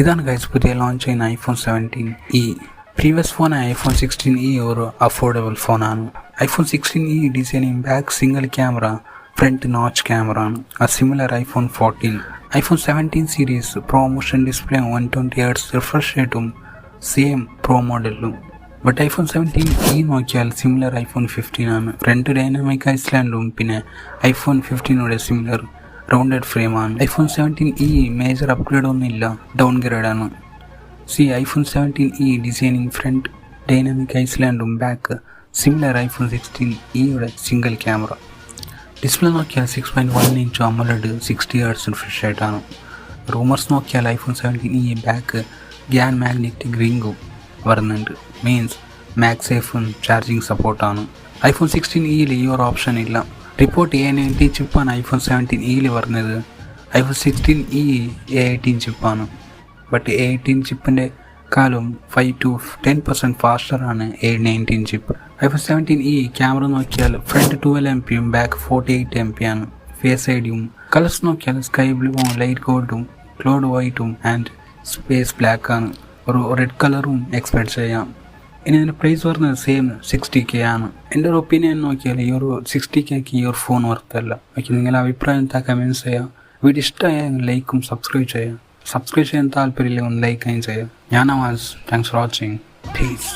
ഇതാണ് ഗൈസ് പുതിയ ലോഞ്ച് ചെയ്യുന്ന iPhone 17e. Previous phone iPhone 16e ഒരു അഫോർഡബിൾ ഫോണാണ്. IPhone 16e designing back single camera, front notch camera ആണ്. Similar iPhone 14. IPhone 17 series pro motion display 120Hz refresh റേറ്റും same pro മോഡലിലും. But iPhone 17e നോക്കിയാൽ similar iPhone 15 ആണ്. Front dynamic ഐസ്ലാൻഡും പിന്നെ iPhone 15 similar rounded ഫ്രെയിമാണ്. IPhone 17e major upgrade ഒന്നുമില്ല, down ഗ്രേഡാണ്. IPhone 17e designing front dynamic ഐസ്ലാൻഡും back similar iPhone 16e single camera. Display നോക്കിയാൽ 6.1 ഇഞ്ച് AMOLED 60Hz റിഫ്രഷ് റേറ്റാണ്. റൂമേഴ്സ് നോക്കിയാൽ ഐഫോൺ 17e ബാക്ക് ഗ്യാൻ മാഗ്നറ്റിക് റിംഗും വരുന്നുണ്ട്. മീൻസ് മാഗ് സേഫും ചാർജിങ് സപ്പോർട്ടാണ്. ഐഫോൺ 16e ഈ ഒരു ഓപ്ഷൻ ഇല്ല. റിപ്പോർട്ട് A90 ചിപ്പാണ് ഐഫോൺ 17e പറഞ്ഞത്. IPhone 16e A18 ചിപ്പാണ്. But A18 ചിപ്പിൻ്റെ കാലം 5 to 10% ഫാസ്റ്ററാണ് A19 chip. IPhone 17e camera നോക്കിയാൽ ഫ്രണ്ട് 12MP ബാക്ക് 48MP ആണ്. ഫേസ് ഐഡിയും കളേഴ്സ് നോക്കിയാൽ സ്കൈ ബ്ലൂവും ലൈറ്റ് ഗോൾഡും ക്ലോഡ് വൈറ്റും ആൻഡ് സ്പേസ് ബ്ലാക്കാണ്. ഒരു റെഡ് കളറും എക്സ്പെക്ട് ചെയ്യാം. ഇനി ഇതിൻ്റെ പ്രൈസ് വരുന്നത് സെയിം 60K ആണ്. എൻ്റെ ഒരു ഒപ്പീനിയൻ നോക്കിയാൽ ഈ ഒരു 60Kക്ക് ഈ ഒരു ഫോൺ വರ್ತല്ല. ഓക്കെ, നിങ്ങളുടെ അഭിപ്രായം എന്താ കമൻറ്റ്സ് ചെയ്യാം. വീഡിയോ ഇഷ്ടമായാൽ ലൈക്കും സബ്സ്ക്രൈബ് ചെയ്യാം. സബ്സ്ക്രൈബ് ചെയ്യാൻ താല്പര്യമില്ല ഒന്ന് ലൈക്ക് ചെയ്യാം. ഞാൻ Navas. Thanks for watching. Piece.